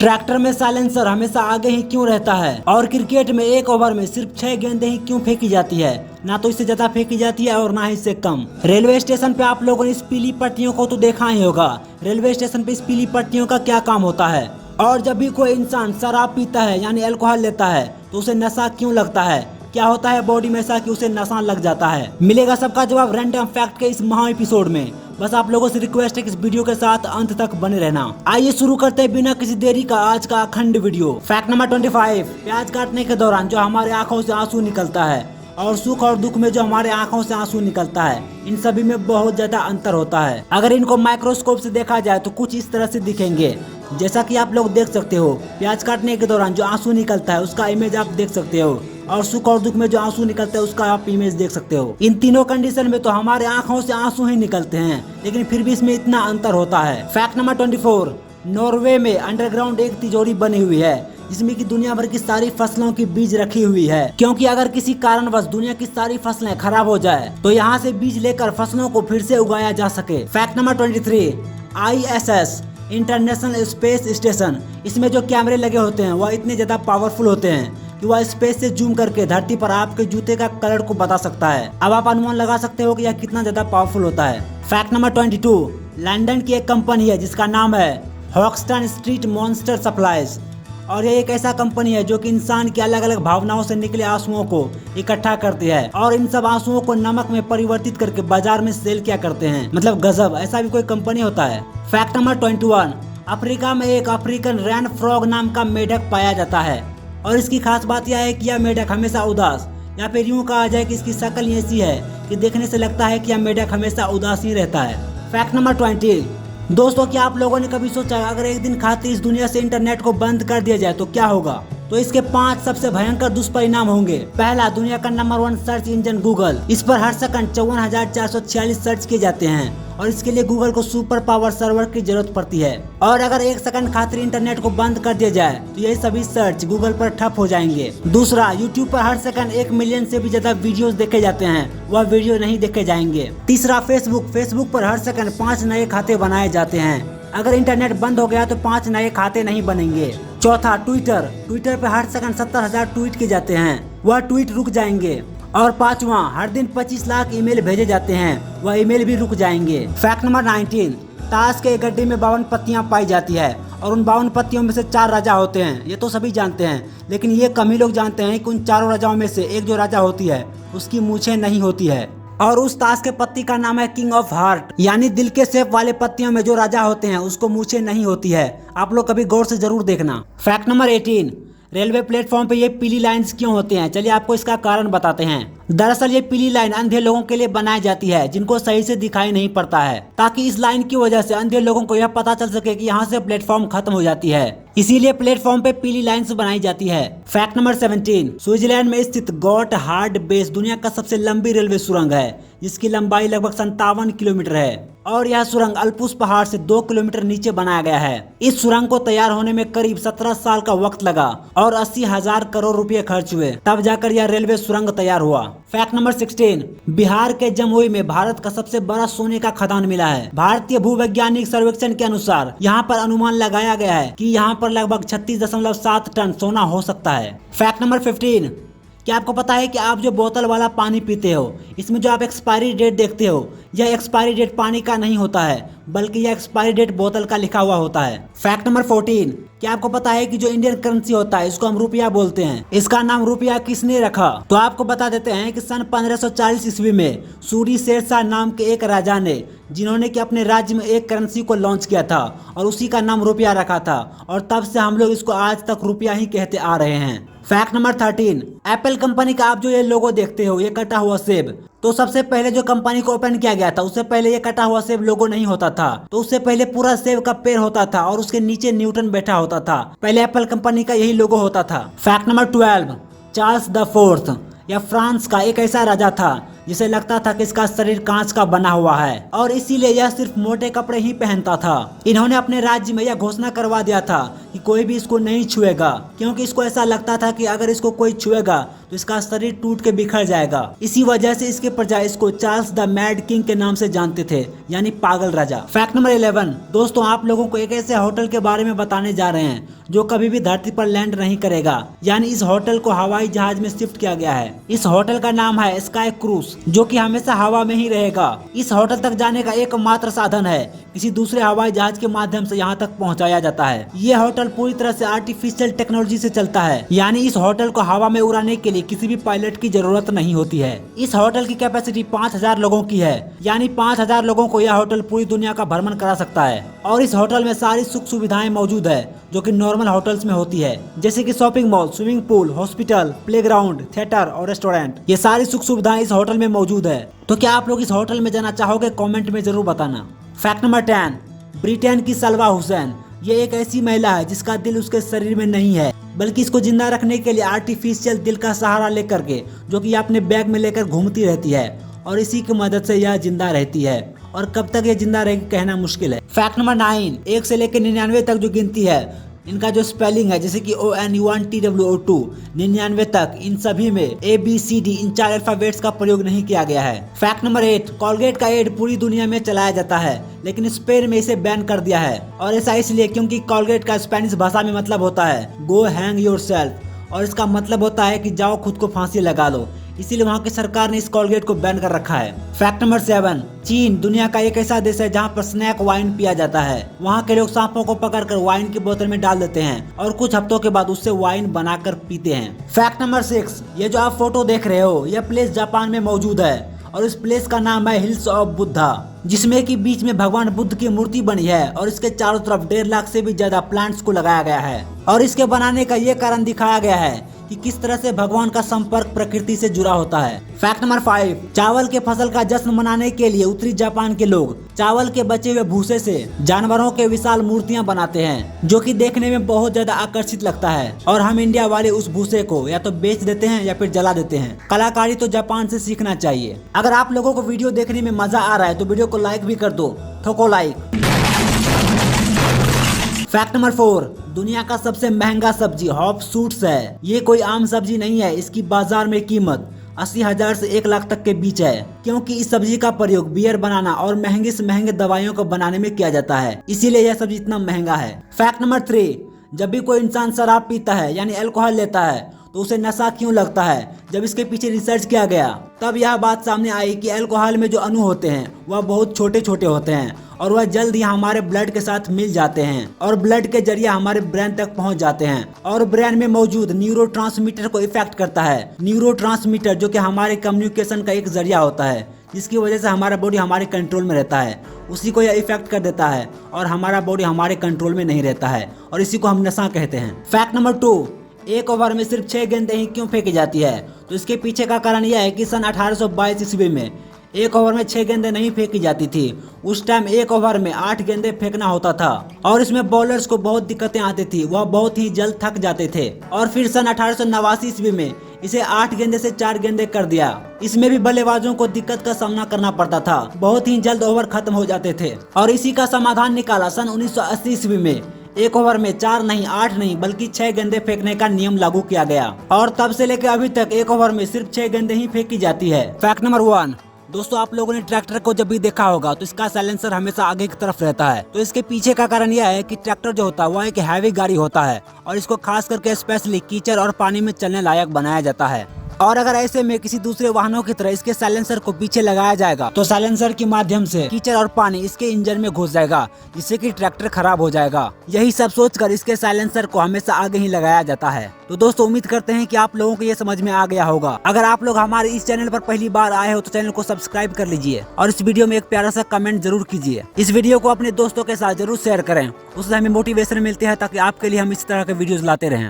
Tractor में silencer हमेशा आगे ही क्यों रहता है? और क्रिकेट में एक ओवर में सिर्फ 6 गेंदें ही क्यों फेंकी जाती है? ना तो इससे ज्यादा फेंकी जाती है और ना ही इससे कम। रेलवे स्टेशन पे आप लोगों ने इस पीली पट्टियों को तो देखा ही होगा। रेलवे स्टेशन पे इस पीली पट्टियों का क्या काम होता है? और जब भी कोई इंसान शराब पीता है यानी अल्कोहल लेता है तो उसे नशा क्यों लगता है? क्या होता है बॉडी में ऐसा कि उसे नशा लग जाता है? मिलेगा सबका जवाब रैंडम फैक्ट के इस महा एपिसोड में। बस आप लोगों से रिक्वेस्ट है कि इस वीडियो के साथ अंत तक बने रहना। आइए शुरू करते हैं बिना किसी देरी का आज का अखंड वीडियो। Fact number 25। प्याज काटने के दौरान जो हमारे आंखों से आंसू निकलता है और सुख और दुख में जो हमारे आंखों से आंसू निकलता है, इन सभी में बहुत ज्यादा अंतर होता है। अगर इनको माइक्रोस्कोप से देखा जाए तो कुछ इस तरह से दिखेंगे। जैसा कि आप लोग देख सकते हो, प्याज काटने के दौरान जो आंसू निकलता है उसका इमेज आप देख सकते हो, और सुख और दुख में जो आंसू निकलते हैं उसका आप इमेज देख सकते हो। इन तीनों कंडीशन में तो हमारे आंखों से आंसू ही निकलते हैं, लेकिन फिर भी इसमें इतना अंतर होता है। Fact number 24। नॉर्वे में अंडरग्राउंड एक तिजोरी बनी हुई है जिसमें कि दुनिया भर की सारी फसलों की बीज रखी हुई है, क्योंकि अगर किसी कारणवश दुनिया की सारी फसलें खराब हो जाए तो यहाँ से बीज लेकर फसलों को फिर से उगाया जा सके। Fact number 23। ISS international space station, इसमें जो कैमरे लगे होते हैं वह इतने ज्यादा पावरफुल होते हैं कि वह स्पेस से जूम करके धरती पर आपके जूते का कलर को बता सकता है। अब आप अनुमान लगा सकते हो कि यह कितना ज्यादा पावरफुल होता है। Fact number 22। लंदन की एक कंपनी है जिसका नाम है हॉक्स्टन स्ट्रीट मॉन्स्टर सप्लाईज, और ये एक ऐसा कंपनी है जो कि इंसान की अलग अलग भावनाओं से निकले आंसुओं को इकट्ठा करती है और इन सब आंसुओं को नमक में परिवर्तित करके बाजार में सेल किया करते हैं। मतलब गजब, ऐसा भी कोई कंपनी होता है। Fact number 21। अफ्रीका में एक अफ्रीकन रैन फ्रॉग नाम का मेढक पाया जाता है, और इसकी खास बात यह है कि यह मेढक हमेशा उदास, या फिर यूँ कहा जाए कि इसकी शक्ल ऐसी है कि देखने से लगता है कि यह मेढक हमेशा उदास ही रहता है। Fact number 20। दोस्तों, क्या आप लोगों ने कभी सोचा अगर एक दिन खातिर इस दुनिया से इंटरनेट को बंद कर दिया जाए तो क्या होगा? तो इसके 5 सबसे भयंकर दुष्परिणाम होंगे। पहला, दुनिया का नंबर 1 सर्च इंजन गूगल, इस पर हर सेकंड 54,446 सर्च किए जाते हैं, और इसके लिए गूगल को सुपर पावर सर्वर की जरूरत पड़ती है। और अगर एक सेकंड खातिर इंटरनेट को बंद कर दिया जाए तो यही सभी सर्च गूगल पर ठप हो जाएंगे। दूसरा, यूट्यूब पर हर सेकंड 1 मिलियन से भी ज्यादा वीडियोस देखे जाते हैं, वह वीडियो नहीं देखे जाएंगे। तीसरा, फेसबुक पर हर सेकंड 5 नए खाते बनाए जाते हैं। अगर इंटरनेट बंद हो गया तो 5 नए खाते नहीं बनेंगे। चौथा, ट्विटर पे हर सेकंड 70,000 ट्वीट किए जाते हैं, वह ट्वीट रुक जाएंगे। और पांचवा, हर दिन 25 लाख ईमेल भेजे जाते हैं, वह ईमेल भी रुक जाएंगे। Fact number 19। ताश के गड्ढे में 52 पत्तियां पाई जाती है, और उन 52 पत्तियों में से 4 राजा होते हैं। ये तो सभी जानते हैं, लेकिन ये कम ही लोग जानते हैं कि उन 4 राजाओं में से एक जो राजा होती है उसकी मूछें नहीं होती है, और उस ताश के पत्ती का नाम है किंग ऑफ हार्ट, यानी दिल के शेप वाले पत्तियों में जो राजा होते हैं उसको मूछें नहीं होती है। आप लोग कभी गौर से जरूर देखना। Fact number 18। रेलवे प्लेटफॉर्म पे ये पीली लाइंस क्यों होती हैं? चलिए आपको इसका कारण बताते हैं। दरअसल ये पीली लाइन अंधे लोगों के लिए बनाई जाती है जिनको सही से दिखाई नहीं पड़ता है, ताकि इस लाइन की वजह से अंधे लोगों को यह पता चल सके कि यहाँ से प्लेटफॉर्म खत्म हो जाती है। इसीलिए प्लेटफॉर्म पे पीली लाइंस बनाई जाती है। Fact number 17। स्विट्जरलैंड में स्थित गॉट हार्ड बेस दुनिया का सबसे लंबी रेलवे सुरंग है, जिसकी लंबाई लगभग 57 किलोमीटर है, और यह सुरंग अल्पुस पहाड़ से 2 किलोमीटर नीचे बनाया गया है। इस सुरंग को तैयार होने में करीब 17 साल का वक्त लगा और 80,000 करोड़ रुपए खर्च हुए, तब जाकर यह रेलवे सुरंग तैयार हुआ। Fact number 16। बिहार के जमुई में भारत का सबसे बड़ा सोने का खदान मिला है। भारतीय भूवैज्ञानिक सर्वेक्षण के अनुसार यहाँ पर अनुमान लगाया गया है कि यहाँ पर लगभग 36.7 टन सोना हो सकता है। Fact number 15। क्या आपको पता है कि आप जो बोतल वाला पानी पीते हो, इसमें जो आप एक्सपायरी डेट देखते हो, यह एक्सपायरी डेट पानी का नहीं होता है, बल्कि यह एक्सपायरी डेट बोतल का लिखा हुआ होता है। Fact number 14। क्या आपको पता है कि जो इंडियन करेंसी होता है इसको हम रुपया बोलते हैं, इसका नाम रुपया किसने रखा? तो आपको बता देते हैं कि सन 1540 ईस्वी में सूरी शेरशाह नाम के एक राजा ने, जिन्होंने कि अपने राज्य में एक करेंसी को लॉन्च किया था और उसी का नाम रुपया रखा था, और तब से हम लोग इसको आज तक रुपया ही कहते आ रहे हैं। Fact number 13। एप्पल कंपनी का आप जो ये लोगो देखते हो, ये कटा हुआ सेब, तो सबसे पहले जो कंपनी को ओपन किया गया था उससे पहले ये कटा हुआ सेब लोगो नहीं होता था। तो उससे पहले पूरा सेब का पेड़ होता था और उसके नीचे न्यूटन बैठा होता था। पहले एप्पल कंपनी का यही लोगो होता था। Fact number 12। Charles the fourth, यह फ्रांस का एक ऐसा राजा था जिसे लगता था कि इसका शरीर कांच का बना हुआ है, और इसीलिए यह सिर्फ मोटे कपड़े ही पहनता था। इन्होंने अपने राज्य में यह घोषणा करवा दिया था कि कोई भी इसको नहीं छुएगा, क्योंकि इसको ऐसा लगता था कि अगर इसको कोई छुएगा तो इसका शरीर टूट के बिखर जाएगा। इसी वजह से इसके प्रजा इसको चार्ल्स द मैड किंग के नाम से जानते थे, यानी पागल राजा। फैक्ट नंबर 11, दोस्तों आप लोगों को एक ऐसे होटल के बारे में बताने जा रहे हैं जो कभी भी धरती पर लैंड नहीं करेगा, यानी इस होटल को हवाई जहाज में शिफ्ट किया गया है। इस होटल का नाम है स्काई क्रूज, जो कि हमेशा हवा में ही रहेगा। इस होटल तक जाने का एकमात्र साधन है किसी दूसरे हवाई जहाज के माध्यम से यहाँ तक पहुँचाया जाता है। ये होटल पूरी तरह से आर्टिफिशियल टेक्नोलॉजी से चलता है, यानी इस होटल को हवा में उड़ाने के लिए किसी भी पायलट की जरूरत नहीं होती है। इस होटल की कैपेसिटी 5000 लोगों की है, यानी 5000 लोगों को यह होटल पूरी दुनिया का भ्रमण करा सकता है। और इस होटल में सारी सुख सुविधाएं मौजूद है जो कि नॉर्मल होटल्स में होती है, जैसे कि shopping mall, swimming pool, hospital, playground, theatre और रेस्टोरेंट। ये सारी सुख सुविधाएं इस होटल में मौजूद है। तो क्या आप लोग इस होटल में जाना चाहोगे? कमेंट में जरूर बताना। फैक्ट नंबर 10, ब्रिटेन की सलवा हुसैन। ये एक ऐसी महिला है जिसका दिल उसके शरीर में नहीं है, बल्कि इसको जिंदा रखने के लिए आर्टिफिशियल दिल का सहारा लेकर के, जो कि अपने बैग में लेकर घूमती रहती है और इसी की मदद से यह जिंदा रहती है। और कब तक ये जिंदा रहेगी कहना मुश्किल है। फैक्ट नंबर 9, 1 से लेकर 99 तक जो गिनती है, इनका जो स्पेलिंग है जैसे कि ONUNTWO2 99 तक, इन सभी में ABCD इन 4 अल्फाबेट्स का प्रयोग नहीं किया गया है। फैक्ट नंबर 8, कोलगेट का एड पूरी दुनिया में चलाया जाता है, लेकिन स्पेन में इसे बैन कर दिया है। और ऐसा इसलिए क्योंकि कोलगेट का स्पेनिश भाषा में मतलब होता है गो हैंग योरसेल्फ, और इसका मतलब होता है कि जाओ खुद को फांसी लगा लो। इसीलिए वहाँ की सरकार ने इस कोलगेट को बैन कर रखा है। फैक्ट नंबर 7, चीन दुनिया का एक ऐसा देश है जहाँ पर स्नैक वाइन पिया जाता है। वहाँ के लोग सांपों को पकड़कर वाइन की बोतल में डाल देते हैं और कुछ हफ्तों के बाद उससे वाइन बनाकर पीते हैं। फैक्ट नंबर 6, ये जो आप फोटो देख रहे हो, यह प्लेस जापान में मौजूद है और इस प्लेस का नाम है हिल्स ऑफ बुद्धा, जिसमें कि बीच में भगवान बुद्ध की मूर्ति बनी है और इसके चारों तरफ 1.5 लाख से भी ज्यादा प्लांट्स को लगाया गया है। और इसके बनाने का ये कारण दिखाया गया है कि किस तरह से भगवान का संपर्क प्रकृति से जुड़ा होता है। फैक्ट नंबर 5, चावल के फसल का जश्न मनाने के लिए उत्तरी जापान के लोग चावल के बचे हुए भूसे से जानवरों के विशाल मूर्तियां बनाते हैं, जो कि देखने में बहुत ज्यादा आकर्षित लगता है। और हम इंडिया वाले उस भूसे को या तो बेच देते हैं या फिर जला देते हैं। कलाकारी तो जापान से सीखना चाहिए। अगर आप लोगों को वीडियो देखने में मजा आ रहा है तो वीडियो को लाइक भी कर दो, ठोको लाइक। फैक्ट नंबर 4, दुनिया का सबसे महंगा सब्जी हॉप सूट्स है। ये कोई आम सब्जी नहीं है। इसकी बाजार में कीमत 80,000 से 1 लाख तक के बीच है, क्योंकि इस सब्जी का प्रयोग बियर बनाना और महंगे से महंगे दवाइयों को बनाने में किया जाता है, इसीलिए यह सब्जी इतना महंगा है। फैक्ट नंबर 3, जब भी कोई इंसान शराब पीता है यानी अल्कोहल लेता है तो उसे नशा क्यों लगता है? जब इसके पीछे रिसर्च किया गया तब यह बात सामने आई कि अल्कोहल में जो अणु होते हैं वह बहुत छोटे छोटे होते हैं और वह जल्द ही हमारे ब्लड के साथ मिल जाते हैं और ब्लड के जरिए हमारे ब्रेन तक पहुंच जाते हैं और ब्रेन में मौजूद न्यूरोट्रांसमीटर को इफेक्ट करता है। न्यूरोट्रांसमीटर जो कि हमारे कम्युनिकेशन का एक जरिया होता है, जिसकी वजह से हमारा बॉडी हमारे कंट्रोल में रहता है, उसी को यह इफेक्ट कर देता है और हमारा बॉडी हमारे कंट्रोल में नहीं रहता है और इसी को हम नशा कहते हैं। फैक्ट नंबर 2, एक ओवर में सिर्फ 6 गेंदें ही क्यों फेंकी जाती है? तो इसके पीछे का कारण यह है कि सन 1822 ईस्वी में एक ओवर में 6 गेंदें नहीं फेंकी जाती थी। उस टाइम एक ओवर में 8 गेंदें फेंकना होता था और इसमें बॉलर्स को बहुत दिक्कतें आती थी, वह बहुत ही जल्द थक जाते थे। और फिर सन 1889 ईस्वी में इसे 8 गेंदे से 4 गेंदे कर दिया। इसमें भी बल्लेबाजों को दिक्कत का सामना करना पड़ता था, बहुत ही जल्द ओवर खत्म हो जाते थे। और इसी का समाधान निकाला सन 1980 ईस्वी में एक ओवर में 4 नहीं 8 नहीं बल्कि 6 गेंदे फेंकने का नियम लागू किया गया और तब से लेकर अभी तक एक ओवर में सिर्फ 6 गेंदे ही फेंकी जाती है। फैक्ट नंबर 1, दोस्तों आप लोगों ने ट्रैक्टर को जब भी देखा होगा तो इसका साइलेंसर हमेशा आगे की तरफ रहता है। तो इसके पीछे का कारण यह है कि ट्रैक्टर जो होता है वह एक हैवी गाड़ी होता है और इसको खास करके स्पेशली कीचड़ और पानी में चलने लायक बनाया जाता है। और अगर ऐसे में किसी दूसरे वाहनों की तरह इसके साइलेंसर को पीछे लगाया जाएगा तो साइलेंसर के माध्यम से कीचड़ और पानी इसके इंजन में घुस जाएगा, जिससे कि ट्रैक्टर खराब हो जाएगा। यही सब सोचकर इसके साइलेंसर को हमेशा आगे ही लगाया जाता है। तो दोस्तों उम्मीद करते हैं कि आप लोगों को ये समझ में आ गया होगा। अगर आप लोग हमारे इस चैनल पर पहली बार आए हो तो चैनल को सब्सक्राइब कर लीजिए और इस वीडियो में एक प्यारा सा कमेंट जरूर कीजिए। इस वीडियो को अपने दोस्तों के साथ जरूर शेयर करें, उससे हमें मोटिवेशन मिलती है ताकि आपके लिए हम इस तरह के वीडियोस लाते रहें।